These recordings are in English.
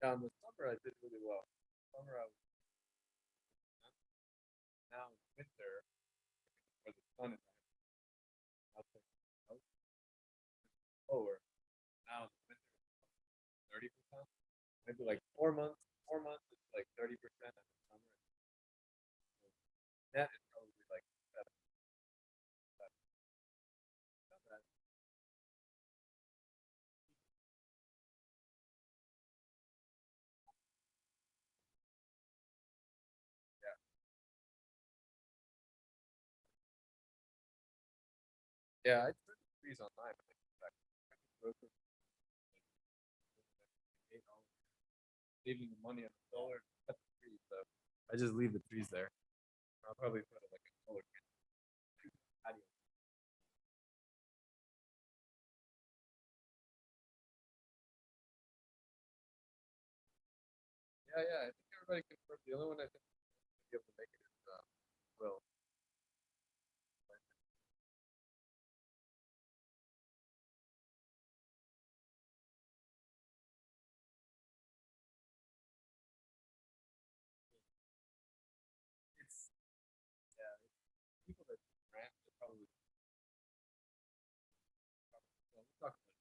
Yeah, in the summer I did really well. Summer I was now in winter where the sun is out lower. Now in the winter 30%. Maybe like 4 months. 4 months is like 30%, and the summer net is probably like 7. Yeah. Yeah, I turned the trees online. Leaving the money on the solar, cut the trees. So I just leave the trees there. I'll probably put it like a solar patio. Yeah, yeah. I think everybody confirmed. The only one I think will be able to make it is Will. It's yeah. It's people that grant are probably. Well, we'll talk about it.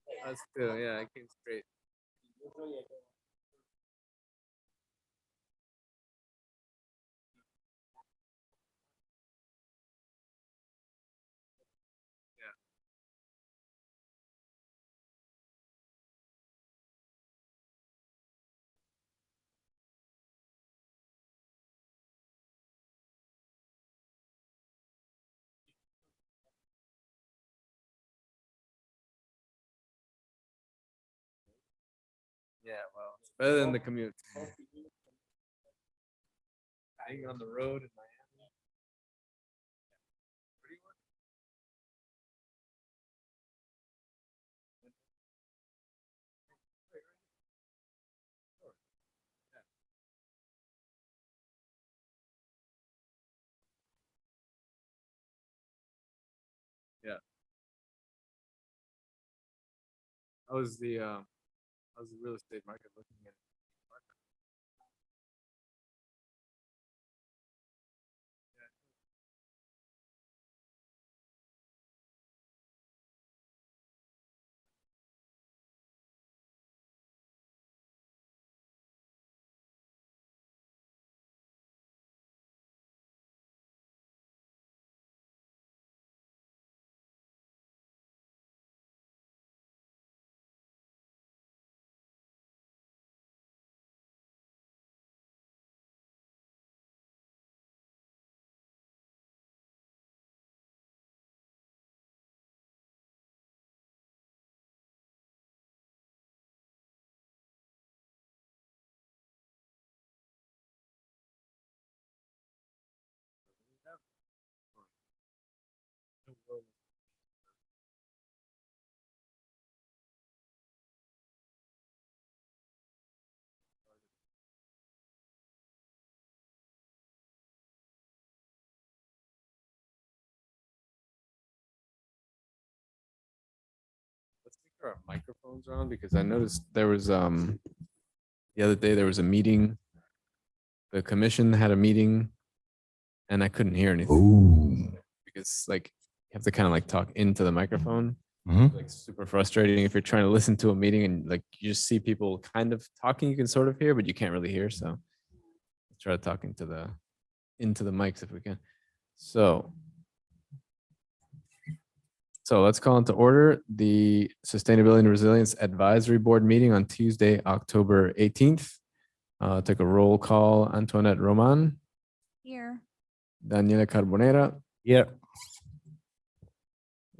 Yeah, that's too. Yeah, I came straight. Yeah, yeah. Well, it's better than the commute. Being on the road in Miami. Where do you work? Sure. Yeah. Yeah. How's the real estate market looking at? Let's make sure our microphones are on because I noticed there was the other day there was a meeting. The commission had a meeting and I couldn't hear anything. Ooh. Because like you have to kind of like talk into the microphone. Mhm. Like super frustrating if you're trying to listen to a meeting and like you just see people kind of talking, you can sort of hear, but you can't really hear. So let's try to talk into the mics if we can. So let's call into order the Sustainability and Resilience Advisory Board meeting on Tuesday, October 18th. Take a roll call. Antoinette Roman, Here. Daniela Carbonera, Yeah.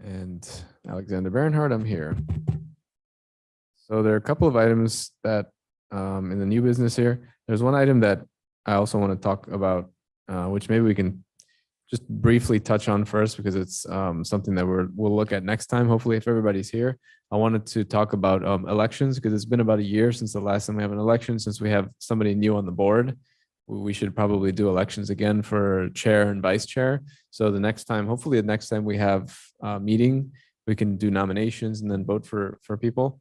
and Alexander Bernhard. I'm here. So there are a couple of items that in the new business here. There's one item that I also want to talk about which maybe we can just briefly touch on first because it's something that we'll look at next time. Hopefully, if everybody's here, I wanted to talk about elections because it's been about a year since the last time we have an election. Since we have somebody new on the board, we should probably do elections again for chair and vice chair. So the next time, hopefully, the next time we have a meeting, we can do nominations and then vote for people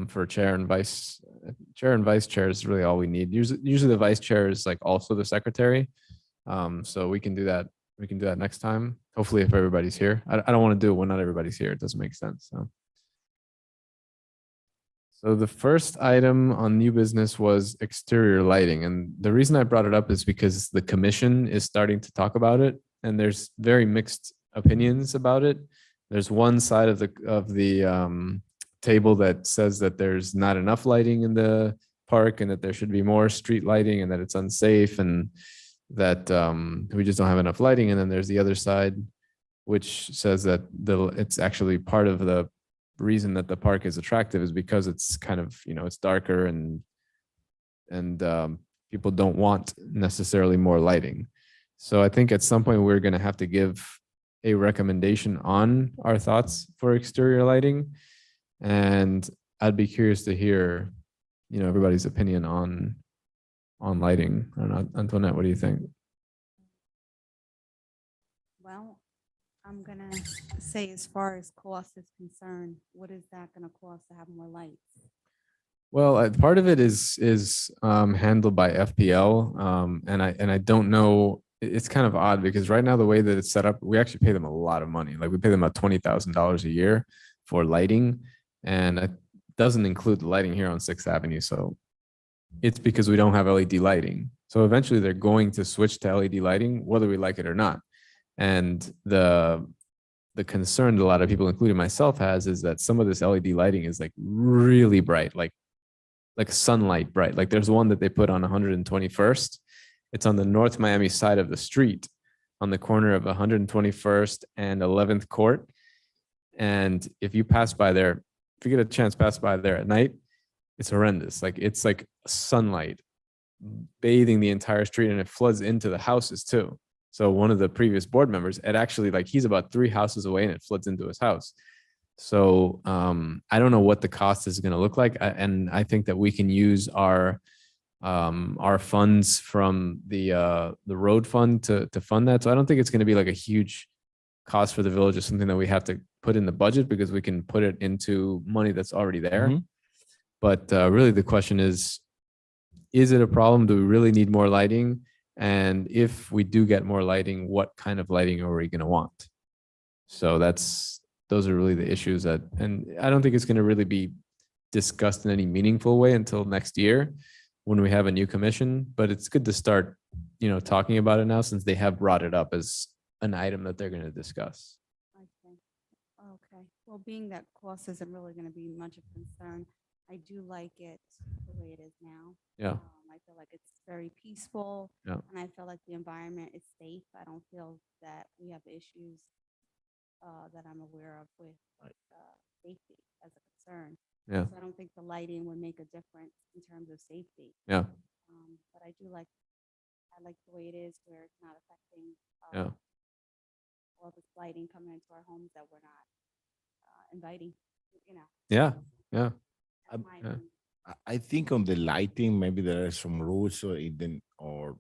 for chair and vice chair is really all we need. Usually the vice chair is like also the secretary. So we can do that. We can do that next time. Hopefully, if everybody's here. I don't want to do it when not everybody's here. It doesn't make sense. So the first item on new business was exterior lighting. And the reason I brought it up is because the commission is starting to talk about it. And there's very mixed opinions about it. There's one side of the table that says that there's not enough lighting in the park and that there should be more street lighting and that it's unsafe and that we just don't have enough lighting. And then there's the other side, which says that it's actually part of the reason that the park is attractive is because it's kind of, it's darker and people don't want necessarily more lighting. So I think at some point we're going to have to give a recommendation on our thoughts for exterior lighting. And I'd be curious to hear, everybody's opinion on lighting. I don't know, Antoinette, what do you think? Well, I'm gonna say as far as cost is concerned, what is that gonna cost to have more lights? Well, part of it is handled by FPL, and I don't know. It's kind of odd because right now the way that it's set up, we actually pay them a lot of money. Like we pay them about $20,000 a year for lighting, and it doesn't include the lighting here on 6th Avenue. So it's because we don't have LED lighting. So eventually they're going to switch to LED lighting, whether we like it or not. And the concern that a lot of people, including myself, has is that some of this LED lighting is like really bright, like sunlight bright. Like there's one that they put on 121st. It's on the North Miami side of the street on the corner of 121st and 11th Court. And if you pass by there, if you get a chance to pass by there at night, it's horrendous. Like it's like sunlight bathing the entire street and it floods into the houses too. So one of the previous board members, it actually he's about 3 houses away and it floods into his house. So I don't know what the cost is going to look like. And I think that we can use our funds from the road fund to fund that. So I don't think it's going to be like a huge cost for the village or something that we have to put in the budget because we can put it into money that's already there. Mm-hmm. But really the question is it a problem? Do we really need more lighting? And if we do get more lighting, what kind of lighting are we going to want? So those are really the issues and I don't think it's going to really be discussed in any meaningful way until next year when we have a new commission, but it's good to start, talking about it now since they have brought it up as an item that they're going to discuss. Okay. Well, being that cost isn't really going to be much of a concern, I do like it the way it is now. Yeah. I feel like it's very peaceful. Yeah. And I feel like the environment is safe. I don't feel that we have issues that I'm aware of with safety as a concern. Yeah. So I don't think the lighting would make a difference in terms of safety. Yeah. But I like the way it is where it's not affecting all this lighting coming into our homes that we're not inviting, Yeah. Yeah. I think on the lighting, maybe there are some rules or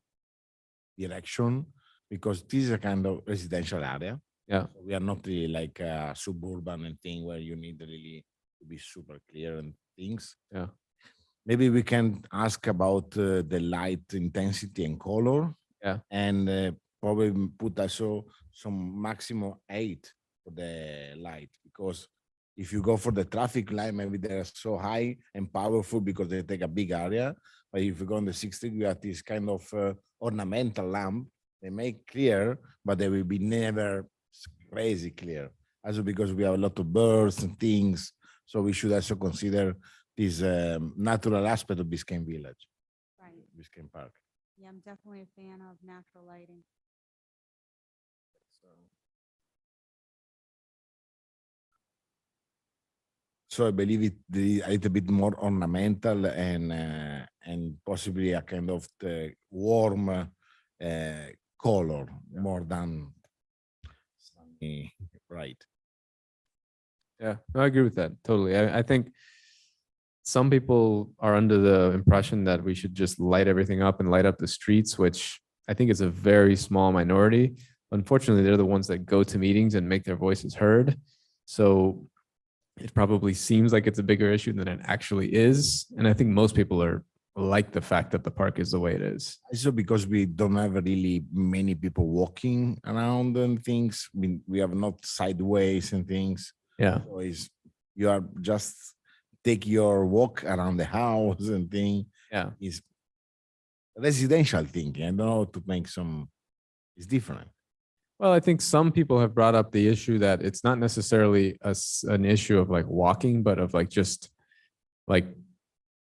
direction because this is a kind of residential area. Yeah. So we are not really like a suburban and thing where you need really to be super clear and things. Yeah. Maybe we can ask about the light intensity and color. Yeah. And probably put also some maximum 8 for the light because if you go for the traffic light, maybe they're so high and powerful because they take a big area. But if you go on the 60, we have this kind of ornamental lamp. They make clear, but they will be never crazy clear. Also because we have a lot of birds and things. So we should also consider this natural aspect of Biscayne Village. Right. Biscayne Park. Yeah, I'm definitely a fan of natural lighting. So I believe it a little bit more ornamental and possibly a kind of warm color more than sunny, right? Yeah, no, I agree with that totally. I think some people are under the impression that we should just light everything up and light up the streets, which I think is a very small minority. Unfortunately, they're the ones that go to meetings and make their voices heard. So it probably seems like it's a bigger issue than it actually is. And I think most people are like the fact that the park is the way it is. Also because we don't have really many people walking around and things. I mean, we have not sideways and things. Yeah. So you are just take your walk around the house and thing. Yeah. Is residential thing. I don't know to make some. It's different. Well, I think some people have brought up the issue that it's not necessarily an issue of like walking, but of like just like,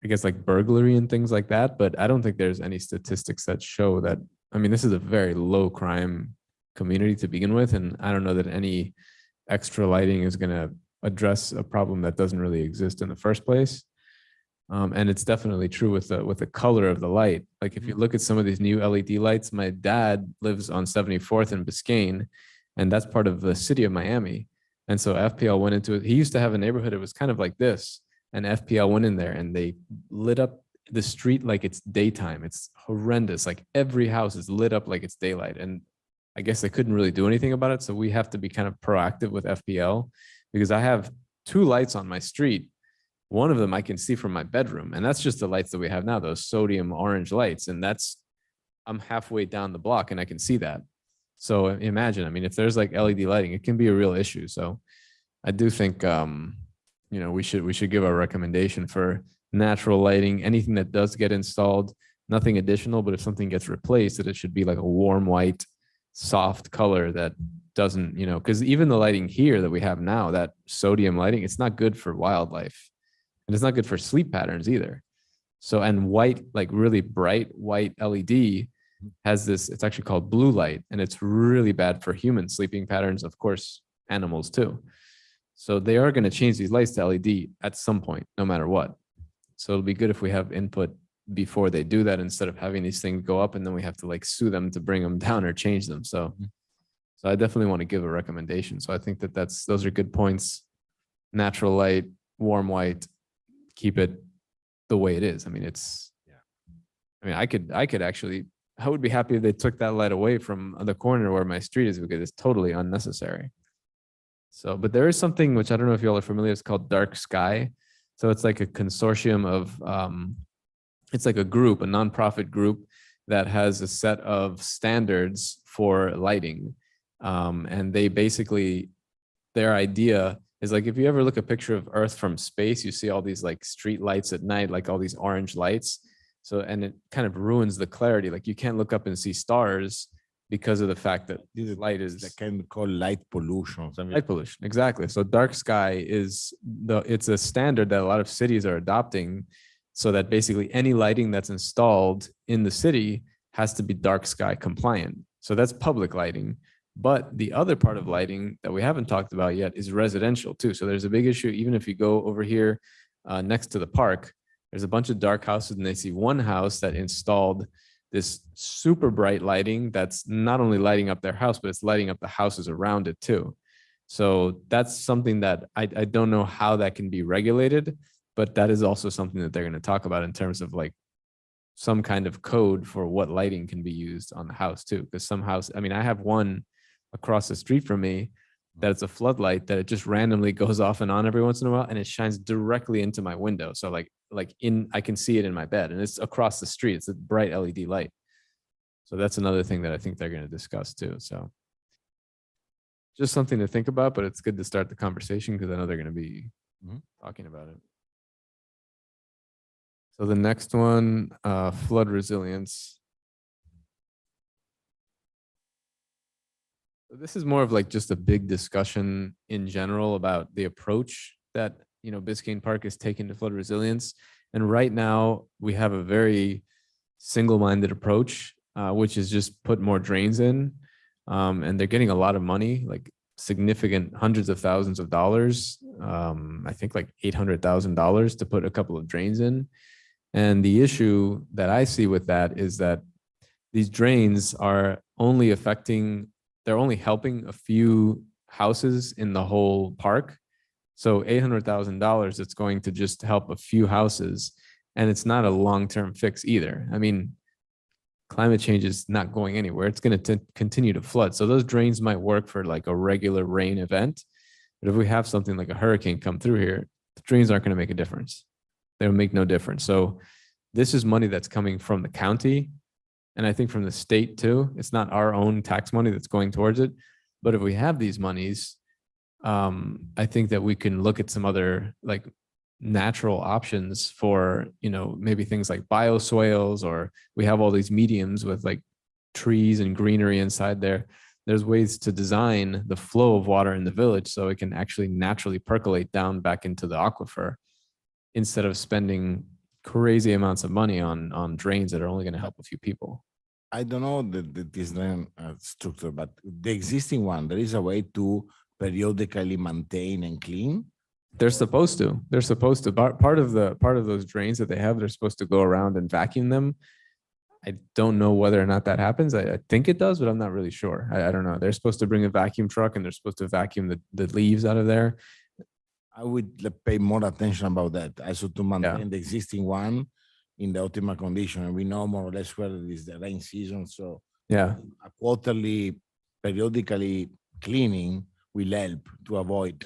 I guess like burglary and things like that. But I don't think there's any statistics that show that. I mean, this is a very low crime community to begin with. And I don't know that any extra lighting is going to address a problem that doesn't really exist in the first place. And it's definitely true with the color of the light. Like if you look at some of these new LED lights, my dad lives on 74th in Biscayne, and that's part of the city of Miami. And so FPL went into it. He used to have a neighborhood. It was kind of like this, and FPL went in there and they lit up the street like it's daytime. It's horrendous. Like every house is lit up like it's daylight. And I guess they couldn't really do anything about it. So we have to be kind of proactive with FPL because I have 2 lights on my street. One of them I can see from my bedroom, and that's just the lights that we have now, those sodium orange lights. And I'm halfway down the block and I can see that. So imagine, I mean, if there's like LED lighting, it can be a real issue. So I do think, we should give a recommendation for natural lighting, anything that does get installed, nothing additional, but if something gets replaced, that it should be like a warm white, soft color that doesn't, because even the lighting here that we have now, that sodium lighting, it's not good for wildlife. And it's not good for sleep patterns either. So, and white, like really bright white LED has this, it's actually called blue light, and it's really bad for human sleeping patterns, of course, animals too. So they are going to change these lights to LED at some point, no matter what. So it'll be good if we have input before they do that, instead of having these things go up and then we have to like sue them to bring them down or change them. So I definitely want to give a recommendation. So I think that those are good points. Natural light, warm white, keep it the way it is. I mean, I would be happy if they took that light away from the corner where my street is, because it's totally unnecessary. So, but there is something which I don't know if y'all are familiar, it's called Dark Sky. So it's like a consortium of, it's like a group, a nonprofit group that has a set of standards for lighting. And they basically, their idea is like, if you ever look a picture of Earth from space, you see all these like street lights at night, like all these orange lights. So, and it kind of ruins the clarity. Like you can't look up and see stars because of the fact that This light is they can call light pollution. light pollution. Exactly. So dark sky it's a standard that a lot of cities are adopting, so that basically any lighting that's installed in the city has to be dark sky compliant. So that's public lighting. But the other part of lighting that we haven't talked about yet is residential too. So there's a big issue. Even if you go over here next to the park, there's a bunch of dark houses, and they see one house that installed this super bright lighting that's not only lighting up their house, but it's lighting up the houses around it too. So that's something that I don't know how that can be regulated, but that is also something that they're going to talk about in terms of like some kind of code for what lighting can be used on the house too. Because some house, I mean, I have one across the street from me that it's a floodlight that it just randomly goes off and on every once in a while, and it shines directly into my window. So I can see it in my bed, and it's across the street. It's a bright LED light. So that's another thing that I think they're going to discuss too. So just something to think about, but it's good to start the conversation because I know they're going to be talking about it. So the next one, flood resilience. This is more of like just a big discussion in general about the approach that, Biscayne Park is taking to flood resilience. And right now we have a very single-minded approach, which is just put more drains in. And they're getting a lot of money, like significant hundreds of thousands of dollars. I think like $800,000 to put a couple of drains in. And the issue that I see with that is that these drains are only they're only helping a few houses in the whole park. So $800,000, it's going to just help a few houses, and it's not a long-term fix either. I mean, climate change is not going anywhere. It's going to continue to flood. So those drains might work for like a regular rain event, but if we have something like a hurricane come through here, the drains aren't going to make a difference. They'll make no difference. So this is money that's coming from the county, and I think from the state too. It's not our own tax money that's going towards it. But if we have these monies, I think that we can look at some other like natural options for, maybe things like bioswales, or we have all these mediums with like trees and greenery inside there. There's ways to design the flow of water in the village so it can actually naturally percolate down back into the aquifer instead of spending crazy amounts of money on drains that are only going to help a few people. I don't know this drain structure, but the existing one, there is a way to periodically maintain and clean. They're supposed to. Part of those drains that they have, they're supposed to go around and vacuum them. I don't know whether or not that happens. I think it does, but I'm not really sure. I don't know. They're supposed to bring a vacuum truck and they're supposed to vacuum the leaves out of there. I would pay more attention about that. Also to maintain the existing one in the optimal condition. And we know more or less where it is the rain season. So yeah, a quarterly, periodically cleaning will help to avoid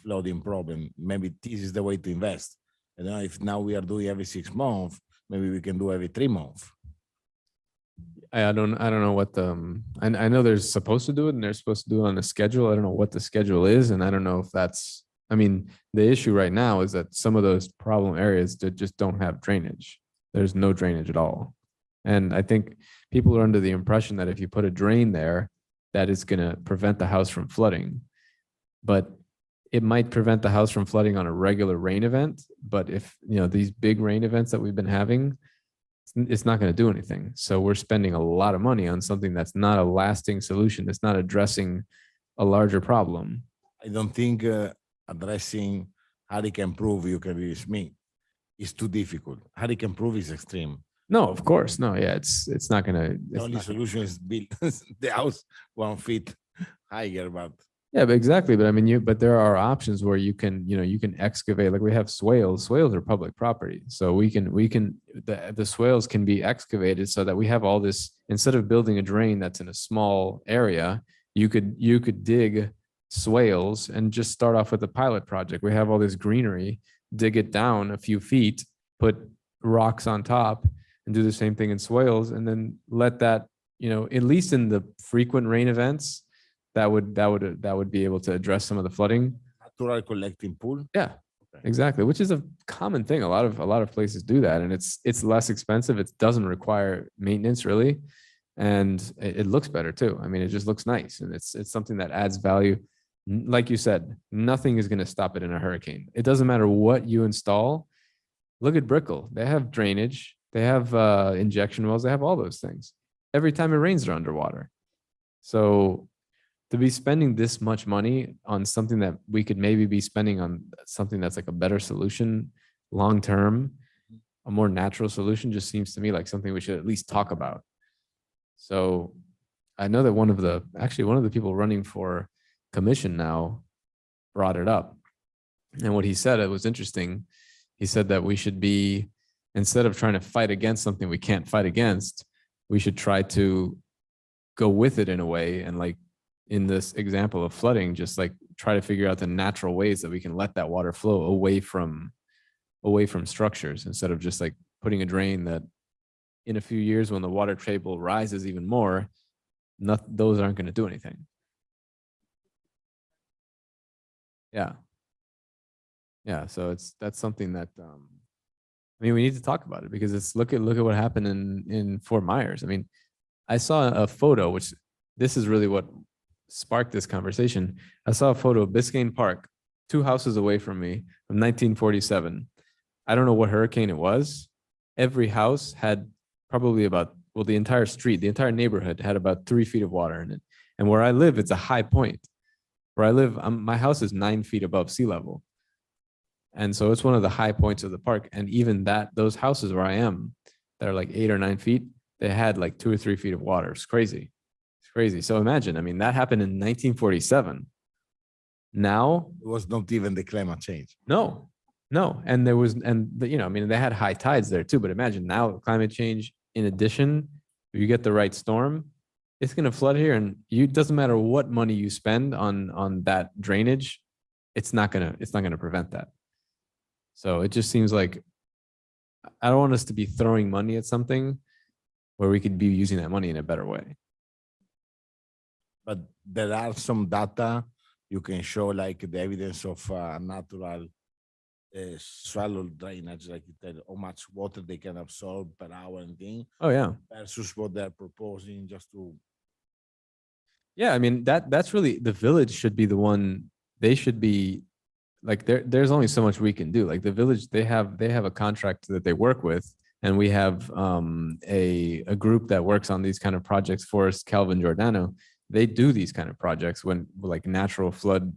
flooding problem. Maybe this is the way to invest. I don't know if now we are doing every 6 months, maybe we can do every 3 months. I don't know what I know they're supposed to do it and they're supposed to do it on a schedule. I don't know what the schedule is. And I don't know if I mean, the issue right now is that some of those problem areas that just don't have drainage. There's no drainage at all. And I think people are under the impression that if you put a drain there, that is going to prevent the house from flooding. But it might prevent the house from flooding on a regular rain event. But if, these big rain events that we've been having, it's not going to do anything. So we're spending a lot of money on something that's not a lasting solution. It's not addressing a larger problem. I don't think addressing hurricane proof, you can reach me, is too difficult. Hurricane proof is extreme. No, of course. No, yeah, it's not going to. The only solution is build the house 1 feet higher, but. Yeah, but exactly. But I mean, but there are options where you can excavate. Like we have swales. Swales are public property, so the swales can be excavated so that we have all this. Instead of building a drain that's in a small area, you could dig swales and just start off with a pilot project. We have all this greenery, dig it down a few feet, put rocks on top, and do the same thing in swales, and then let that, at least in the frequent rain events, that would be able to address some of the flooding. Natural collecting pool. Yeah, exactly. Which is a common thing. A lot of places do that, and it's less expensive. It doesn't require maintenance really, and it looks better too. I mean, it just looks nice, and it's something that adds value. Like you said, nothing is going to stop it in a hurricane. It doesn't matter what you install. Look at Brickell. They have drainage. They have injection wells. They have all those things. Every time it rains, they're underwater. So to be spending this much money on something that we could maybe be spending on something that's like a better solution long term, a more natural solution, just seems to me like something we should at least talk about. So I know that one of the people running for commission now brought it up. And what he said, it was interesting. He said that we should be, instead of trying to fight against something we can't fight against, we should try to go with it in a way. And like in this example of flooding, just like try to figure out the natural ways that we can let that water flow away from structures, instead of just like putting a drain that in a few years when the water table rises even more, those aren't going to do anything. Yeah. So that's something that, I mean, we need to talk about it, because it's look at what happened in Fort Myers. I mean, I saw a photo, which this is really what sparked this conversation. I saw a photo of Biscayne Park, 2 houses away from me, from 1947. I don't know what hurricane it was. Every house had probably the entire street, the entire neighborhood had about 3 feet of water in it. And where I live, it's a high point. Where I live, my house is 9 feet above sea level. And so it's one of the high points of the park. And even those houses where I am, that are like 8 or 9 feet, they had like 2 or 3 feet of water. It's crazy. It's crazy. So imagine, I mean, that happened in 1947. Now, It was not even the climate change. no, no. And there was, I mean, they had high tides there too, but imagine now climate change, in addition, if you get the right storm, it's going to flood here, and it doesn't matter what money you spend on that drainage, it's not going to prevent that. So it just seems like I don't want us to be throwing money at something where we could be using that money in a better way. But there are some data you can show, like the evidence of natural shallow drainage, like you said, how much water they can absorb per hour and thing, Oh yeah. versus what they're proposing just to. Yeah, I mean that's really, the village should be the one. They should be like, there's only so much we can do. Like the village, they have a contract that they work with, and we have a group that works on these kind of projects for us, Calvin Giordano. They do these kind of projects when like natural flood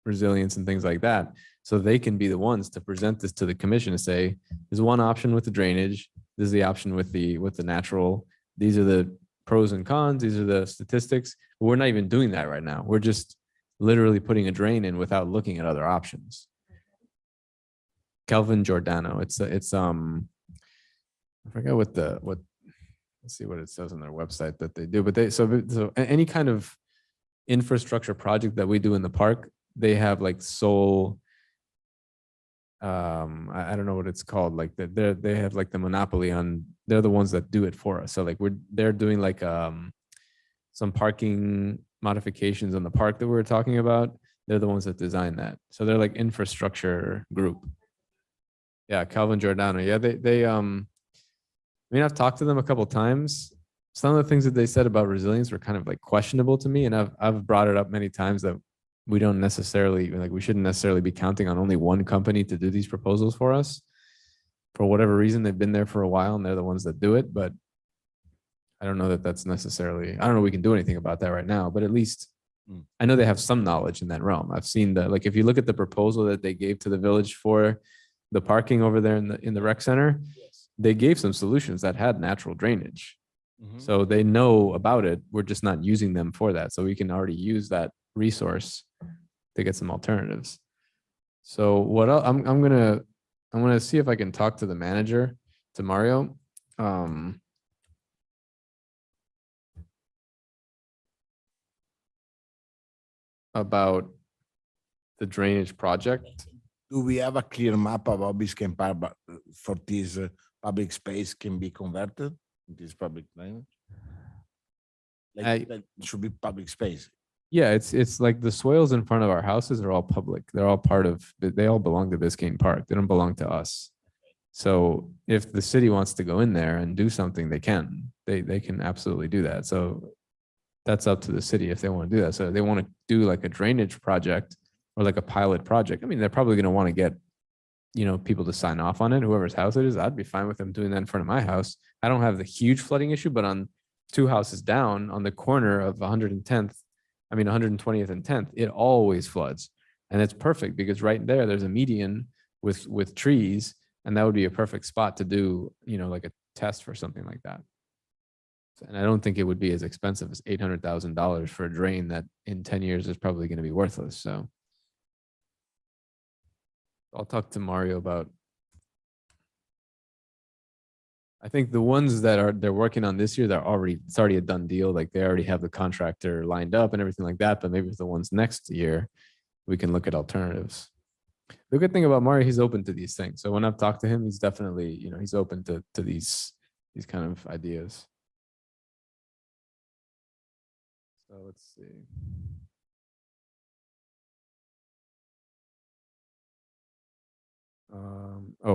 resilience and things like that. So they can be the ones to present this to the commission and say, there's one option with the drainage, this is the option with the natural, these are the pros and cons, these are the statistics. But we're not even doing that right now. We're just literally putting a drain in without looking at other options. Calvin Giordano. It's I forget what let's see what it says on their website that they do, but so any kind of infrastructure project that we do in the park, they have like sole, I don't know what it's called, like they have like the monopoly on, they're the ones that do it for us. So like they're doing like some parking modifications on the park that we were talking about. They're the ones that design that. So they're like infrastructure group. Yeah, Calvin Giordano. Yeah, I mean, I've talked to them a couple of times. Some of the things that they said about resilience were kind of like questionable to me, and I've brought it up many times that we don't necessarily, like, we shouldn't necessarily be counting on only one company to do these proposals for us. For whatever reason, they've been there for a while and they're the ones that do it, but I don't know that that's necessarily, I don't know we can do anything about that right now, but at least I know they have some knowledge in that realm. I've seen that, like, if you look at the proposal that they gave to the village for the parking over there in the rec center, they gave some solutions that had natural drainage. So they know about it. We're just not using them for that. So we can already use that resource to get some alternatives. So what else, I'm gonna see if I can talk to the manager, to Mario. About the drainage project. Do we have a clear map about Biscayne Park for this public space can be converted? This public drainage? Like that should be public space. Yeah, it's like the soils in front of our houses are all public. They're all part of, they all belong to Biscayne Park. They don't belong to us. So if the city wants to go in there and do something, they can. They can absolutely do that. So that's up to the city if they want to do that. So they want to do like a drainage project or like a pilot project. I mean, they're probably going to want to get, people to sign off on it, whoever's house it is. I'd be fine with them doing that in front of my house. I don't have the huge flooding issue, but on 2 houses down on the corner of 120th and 10th, it always floods. And it's perfect because right there's a median with trees, and that would be a perfect spot to do, like a test for something like that. And I don't think it would be as expensive as $800,000 for a drain that in 10 years is probably going to be worthless. So I'll talk to Mario about, I think the ones that they're working on this year, it's already a done deal. Like they already have the contractor lined up and everything like that. But maybe for the ones next year, we can look at alternatives. The good thing about Mario, he's open to these things. So when I've talked to him, he's definitely, he's open to these kind of ideas. So let's see.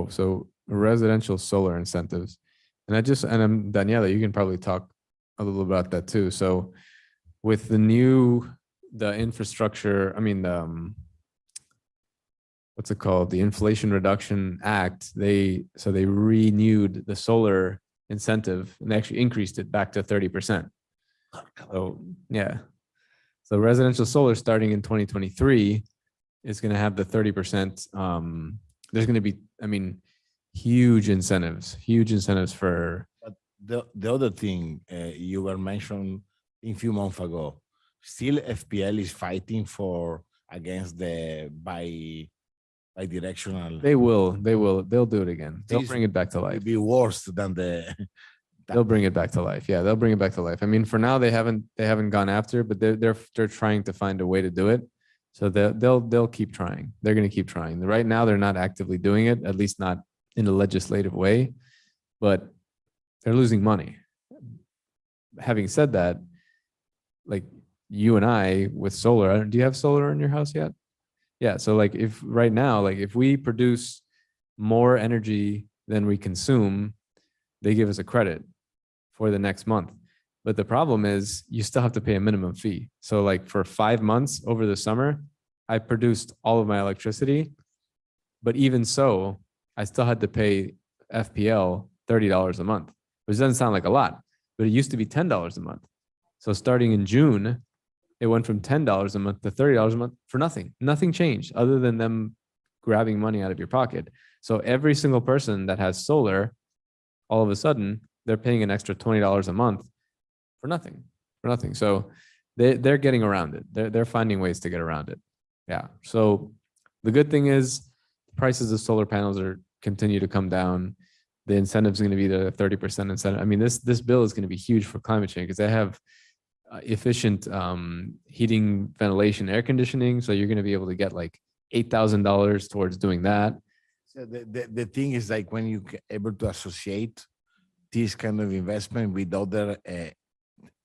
So residential solar incentives. And Daniela, you can probably talk a little about that too. So with the infrastructure, what's it called? The Inflation Reduction Act, they renewed the solar incentive and they actually increased it back to 30%. So yeah. So residential solar starting in 2023 is going to have the 30%. There's going to be, huge incentives for. But the other thing you were mentioned a few months ago, still FPL is fighting for against the bidirectional. They'll do it again. They'll This bring it back to will life. be worse than the. They'll bring it back to life. Yeah, they'll bring it back to life. I mean, for now they haven't gone after, it, but they're trying to find a way to do it. So they'll keep trying. They're going to keep trying. Right now they're not actively doing it, at least not in a legislative way, but they're losing money. Having said that, like you and I with solar, do you have solar in your house yet? Yeah. So like if right now, like if we produce more energy than we consume, they give us a credit for the next month. But the problem is you still have to pay a minimum fee. So like for 5 months over the summer, I produced all of my electricity, but even so, I still had to pay FPL $30 a month, which doesn't sound like a lot, but it used to be $10 a month. So starting in June, it went from $10 a month to $30 a month for nothing. Nothing changed other than them grabbing money out of your pocket. So every single person that has solar, all of a sudden, they're paying an extra $20 a month for nothing, So they're getting around it. They're finding ways to get around it. Yeah. So the good thing is prices of solar panels are continue to come down. The incentive is going to be the 30% incentive. I mean, this bill is going to be huge for climate change because they have efficient heating, ventilation, air conditioning. So you're going to be able to get like $8,000 towards doing that. So the thing is like when you able to associate this kind of investment with other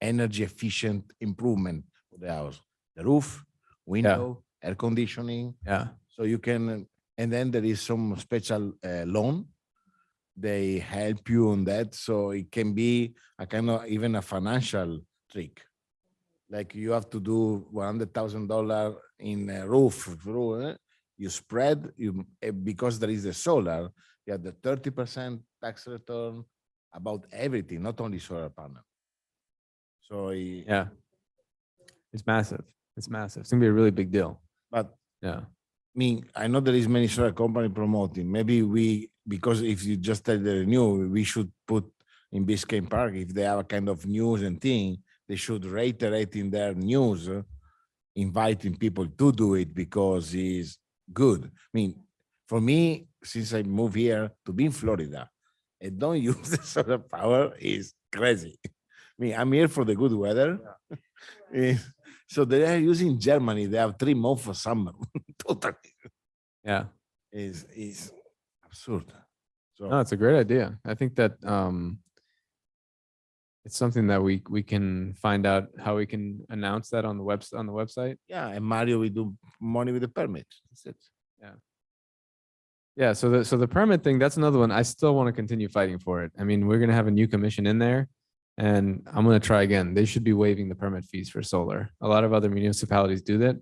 energy efficient improvement for the house, the roof, window, air conditioning. Yeah. So you can, and then there is some special loan. They help you on that. So it can be a kind of even a financial trick. Like you have to do $100,000 in a roof, you spread because there is the solar, you have the 30% tax return about everything, not only solar panel. So Yeah. It's massive. It's massive. It's gonna be a really big deal. but Yeah. I mean, I know there is many solar company promoting. Maybe because if you just tell the renew, we should put in Biscayne Park, if they have a kind of news and thing, they should reiterate in their news, inviting people to do it because it's good. I mean, for me, since I moved here to be in Florida and don't use the solar power is crazy. I mean, I'm here for the good weather. So they are using Germany. They have 3 months for summer. Totally. Yeah. Is absurd. So No, it's a great idea. I think that it's something that we can find out how we can announce that on the website. yeah, and Mario will do money with the permits. That's it. Yeah. So the permit thing, that's another one. I still want to continue fighting for it. I mean, we're gonna have a new commission in there, and I'm gonna try again. They should be waiving the permit fees for solar. A lot of other municipalities do that.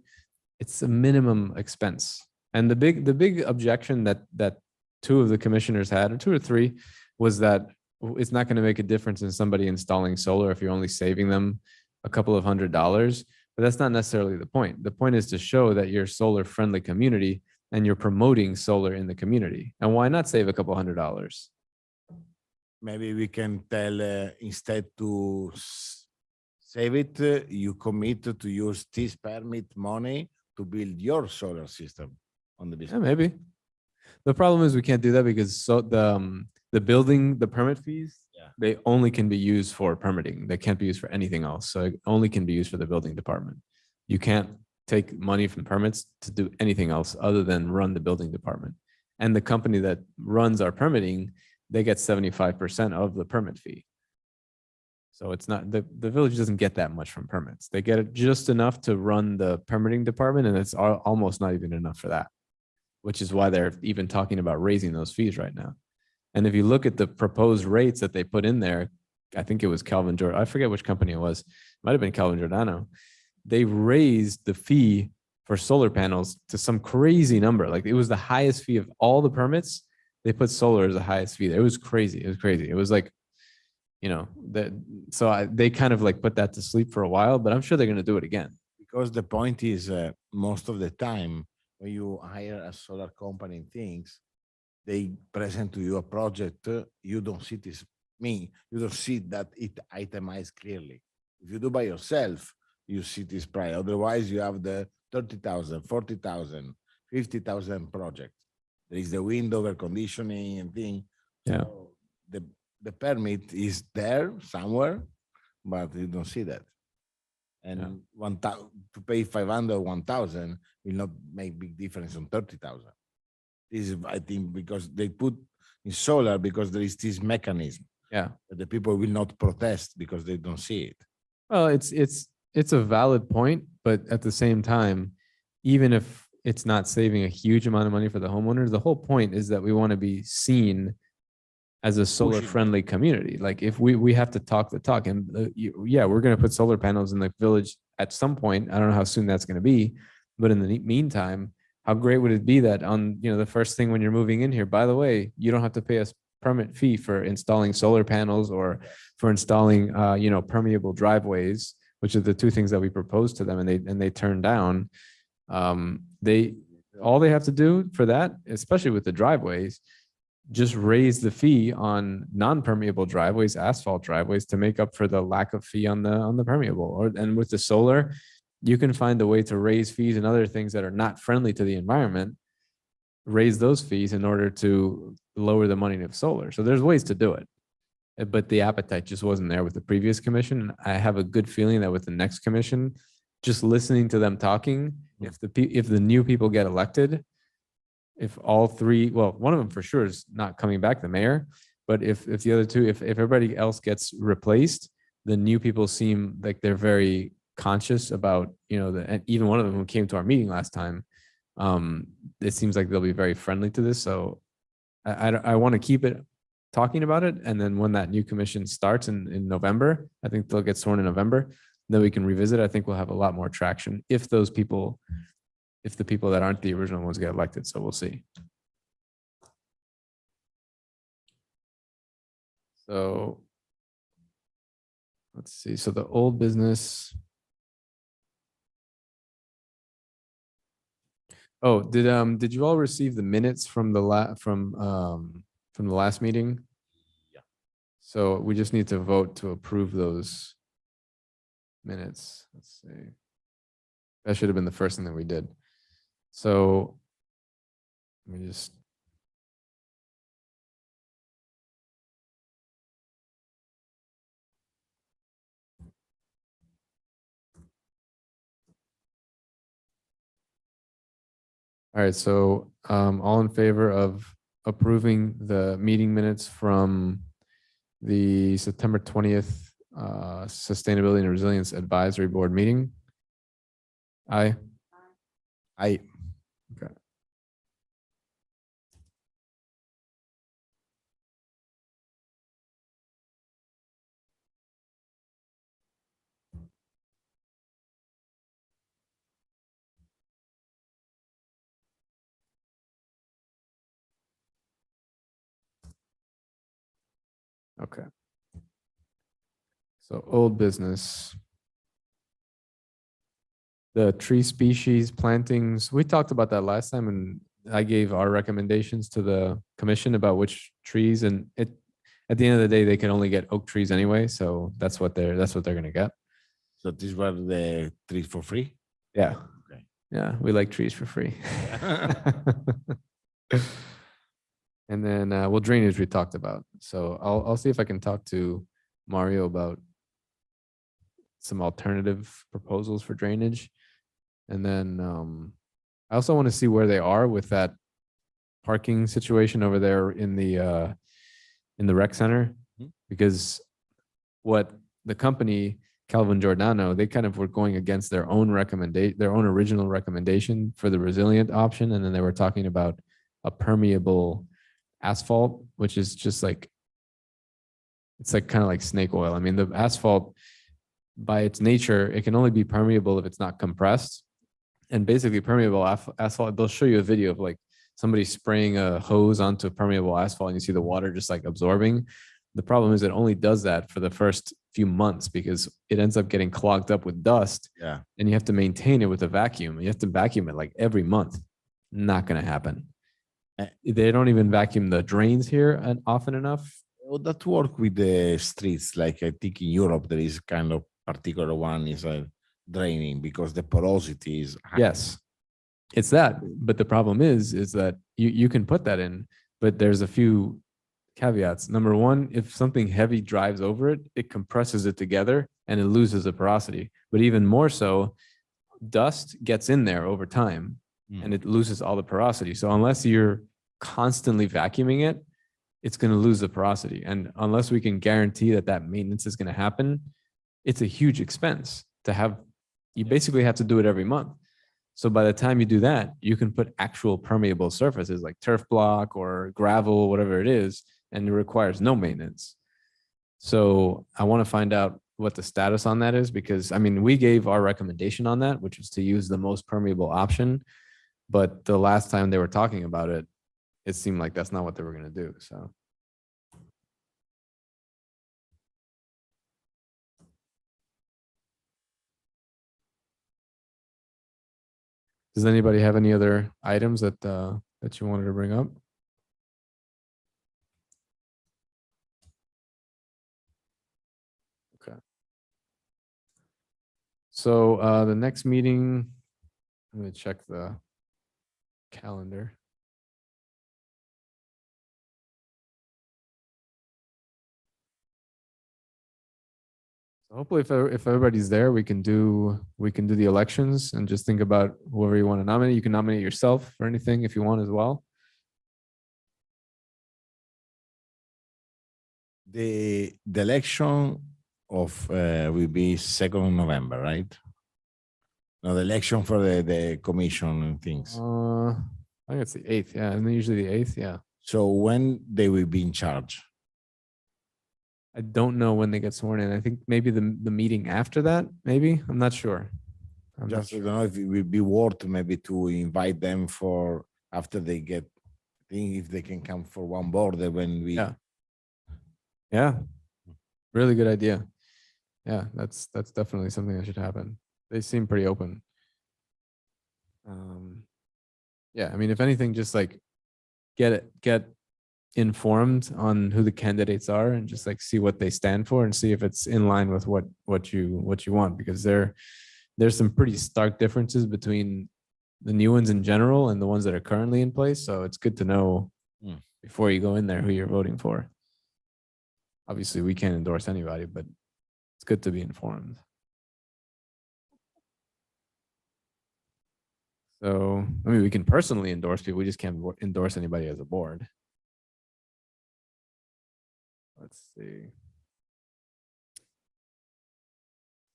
It's a minimum expense. And the big objection that 2 of the commissioners had, or 2 or 3, was that it's not going to make a difference in somebody installing solar if you're only saving them a couple of $100s. But that's not necessarily the point. The point is to show that you're a solar friendly community and you're promoting solar in the community. And why not save a couple $100s? Maybe we can tell instead to save it, you commit to use this permit money to build your solar system on the Yeah, business. maybe. The problem is we can't do that because the permit fees, Yeah. they only can be used for permitting. They can't be used for anything else. So it only can be used for the building department. You can't take money from permits to do anything else other than run the building department. And the company that runs our permitting, they get 75% of the permit fee. So it's not, the village doesn't get that much from permits. They get it just enough to run the permitting department, and it's almost not even enough for that, which is why they're even talking about raising those fees right now. And if you look at the proposed rates that they put in there, I think it was Calvin Jordan, I forget which company it was, might have been Calvin Giordano. They raised the fee for solar panels to some crazy number. Like it was the highest fee of all the permits. They put solar as the highest fee there. It was crazy. It was crazy. It was like, they kind of like put that to sleep for a while, but I'm sure they're going to do it again. Because the point is, most of the time when you hire a solar company and things, they present to you a project, you don't see this you don't see that it itemized clearly. If you do by yourself, you see this price. Otherwise, you have the 30,000, 40,000, 50,000 project. There is the wind over conditioning and thing. Yeah. So the permit is there somewhere, but you don't see that. And Yeah. 1,000 to pay 500, 1,000 will not make big difference on 30,000. This is, I think, because they put in solar because there is this mechanism Yeah. that the people will not protest because they don't see it. Well, it's a valid point, but at the same time, even if it's not saving a huge amount of money for the homeowners, the whole point is that we want to be seen as a solar friendly community. Like if we have to talk the talk, and yeah, we're going to put solar panels in the village at some point. I don't know how soon that's going to be, but in the meantime, how great would it be that on, the first thing when you're moving in here, by the way, you don't have to pay a permit fee for installing solar panels or for installing, permeable driveways, which are the two things that we proposed to them, and they turned down. All they have to do for that, especially with the driveways, just raise the fee on non-permeable driveways, asphalt driveways, to make up for the lack of fee on the permeable. And with the solar, you can find a way to raise fees and other things that are not friendly to the environment, raise those fees in order to lower the money of solar. So there's ways to do it, but the appetite just wasn't there with the previous commission. And I have a good feeling that with the next commission, just listening to them talking, if the new people get elected, if all three, well, one of them for sure is not coming back, the mayor, but if the other two, if everybody else gets replaced, the new people seem like they're very conscious about, and even one of them who came to our meeting last time, it seems like they'll be very friendly to this. So I want to keep it talking about it. And then when that new commission starts in November, I think they'll get sworn in November, then we can revisit. I think we'll have a lot more traction if the people that aren't the original ones get elected. So we'll see. So let's see. So the old business. Oh, did you all receive the minutes from the last meeting? Yeah. So we just need to vote to approve those minutes. Let's see. That should have been the first thing that we did. So let me just. All right, so all in favor of approving the meeting minutes from the September 20th Sustainability and Resilience Advisory Board meeting? Aye. I Okay. Okay. So old business. The tree species plantings, we talked about that last time, and I gave our recommendations to the commission about which trees, and at the end of the day, they can only get oak trees anyway. So that's what they're gonna get. so these were the trees for free. Yeah. Okay. Yeah. We like trees for free. And then, well, drainage we talked about. So I'll see if I can talk to Mario about some alternative proposals for drainage. And then I also want to see where they are with that parking situation over there in the rec center, because what the company Calvin Giordano, they kind of were going against their own original recommendation for the resilient option, and then they were talking about a permeable asphalt, which is just like, it's like kind of like snake oil. I mean, the asphalt by its nature, it can only be permeable if it's not compressed. And basically permeable asphalt, they'll show you a video of like somebody spraying a hose onto permeable asphalt and you see the water just like absorbing. The problem is it only does that for the first few months because it ends up getting clogged up with dust. Yeah. And you have to maintain it with a vacuum. You have to vacuum it like every month. Not going to happen. They don't even vacuum the drains here often enough. How that work with the streets? Like I think in Europe there is kind of particular one is draining because the porosity is high. Yes, it's that. But the problem is that you can put that in, but there's a few caveats. Number one, if something heavy drives over it, it compresses it together and it loses the porosity. But even more so, dust gets in there over time and it loses all the porosity. So unless you're constantly vacuuming it, it's going to lose the porosity. And unless we can guarantee that that maintenance is going to happen, it's a huge expense to have. You basically have to do it every month. So by the time you do that, you can put actual permeable surfaces like turf block or gravel, whatever it is, and it requires no maintenance. So I want to find out what the status on that is, because I mean, we gave our recommendation on that, which is to use the most permeable option. But the last time they were talking about it, it seemed like that's not what they were going to do. So. Does anybody have any other items that that you wanted to bring up? Okay. So the next meeting, I'm going to check the calendar. So hopefully, if everybody's there, we can do the elections and just think about whoever you want to nominate. You can nominate yourself for anything if you want as well. The election of will be 2nd of November, right? No, the election for the commission and things. I think it's the 8th. Yeah, and usually the 8th. Yeah. So when they will be in charge? I don't know when they get sworn in. I think maybe the meeting after that. Maybe I'm not sure. I'm not Just I sure. don't know if it will be worth maybe to invite them for after they get thing if they can come for one board when we Yeah. Yeah. Really good idea. Yeah, that's definitely something that should happen. They seem pretty open. Yeah, I mean, if anything, just like get informed on who the candidates are and just like see what they stand for and see if it's in line with what you want, because there's some pretty stark differences between the new ones in general and the ones that are currently in place. So it's good to know before you go in there who you're voting for. Obviously, we can't endorse anybody, but it's good to be informed. So, I mean, we can personally endorse people. We just can't endorse anybody as a board. Let's see.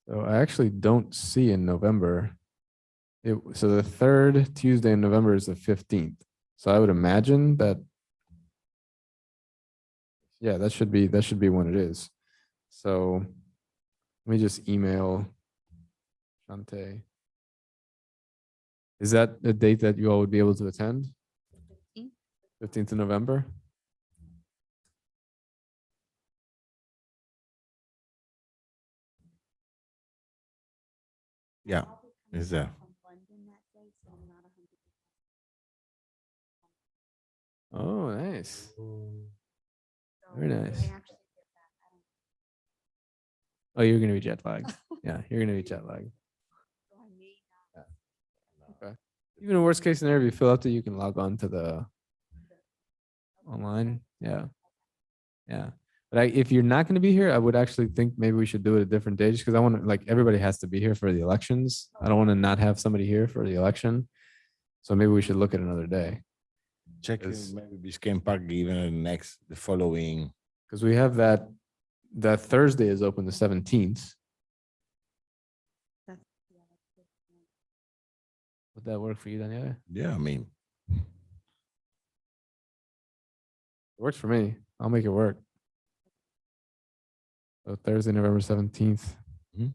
So I actually don't see in November. So the third Tuesday in November is the 15th. So I would imagine that, yeah, that should be when it is. So let me just email Shante. Is that a date that you all would be able to attend? 15th of November? Yeah, is there? Oh, nice. Very nice. Oh, you're going to be jet lagged. Yeah, you're going to be jet lagged. Okay. Even in worst case scenario, if you fill out that you can log on to the online. Yeah. Yeah. But if you're not going to be here, I would actually think maybe we should do it a different day, just because I want to, like, everybody has to be here for the elections. I don't want to not have somebody here for the election. So maybe we should look at another day. Check maybe Biscayne Park even the following. Because we have that Thursday is open the 17th. Would that work for you, Daniela? Yeah, I mean, It works for me. I'll make it work. So Thursday, November 17th. Mhm.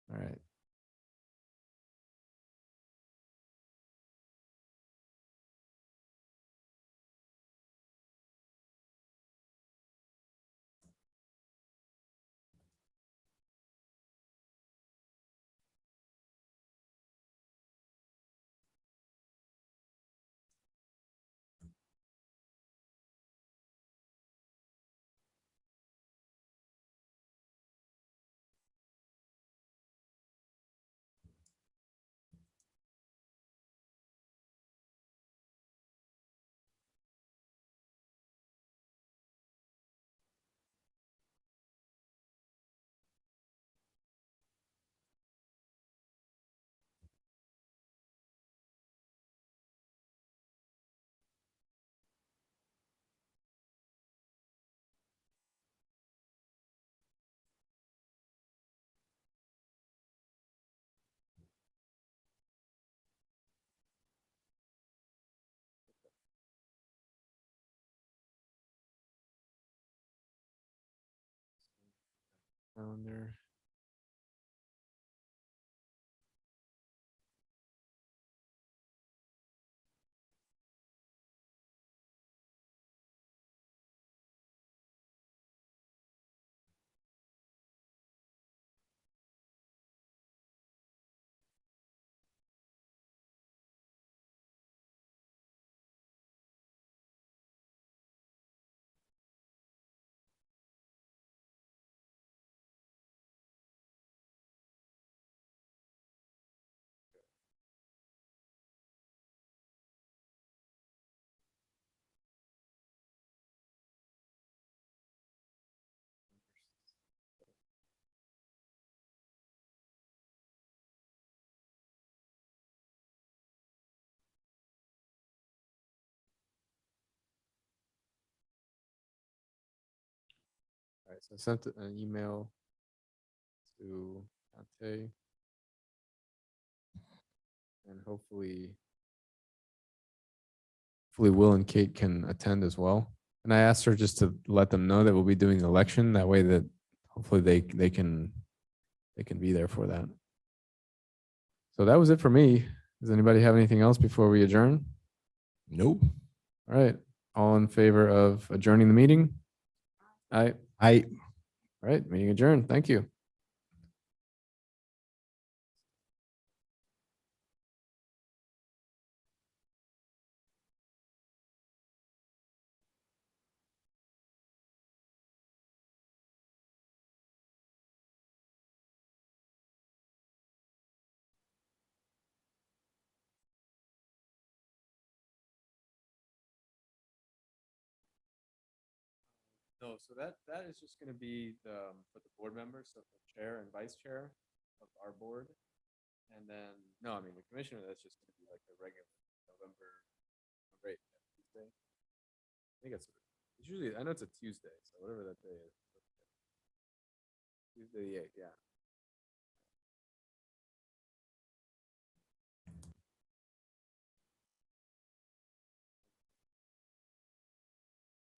All right. Calendar. All right, so I sent an email to Ate, and hopefully Will and Kate can attend as well. And I asked her just to let them know that we'll be doing an election. That way that hopefully they can be there for that. So that was it for me. Does anybody have anything else before we adjourn? Nope. All right. All in favor of adjourning the meeting? Aye. I All right, meeting adjourned. Thank you. No, so that is just going to be for the board members, so the chair and vice chair of our board. And then, no, I mean, the commissioner, that's just going to be like the regular November, right, Tuesday. I think it's usually, I know it's a Tuesday, so whatever that day is. Tuesday the 8th, yeah.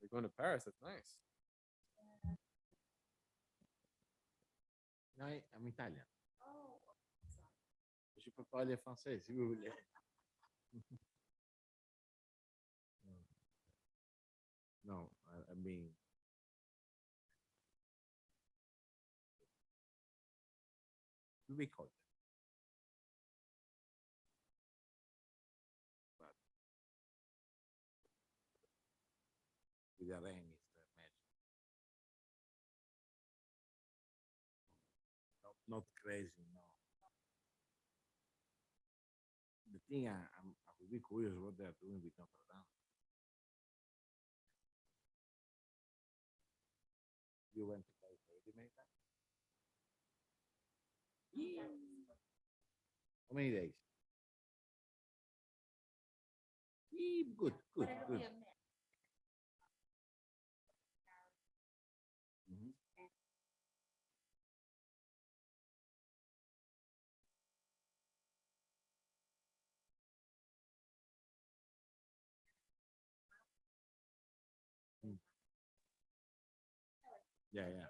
We're going to Paris, that's nice. No, I'm Italian. Je peux parler français si vous voulez. No, I mean. We record. But with the rain, it's the magic. Not crazy, no. The thing I would be curious what they're doing with Notre Dame. You went to Paris already many times? How many days? Good, good, good. Mhm. Mm. Yeah, yeah.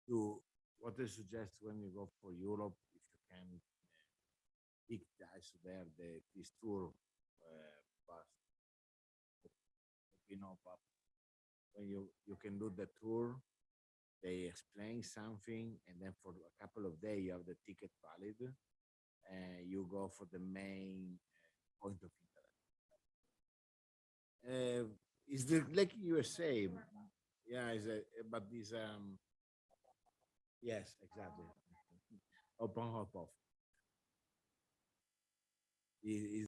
To what I suggest when you go for Europe, if you can pick the guys there, this tour bus, you know, but when you can do the tour, they explain something, and then for a couple of days you have the ticket valid, and you go for the main point of interest. It's like USA, yeah. But this yes, exactly. Open hop off. Is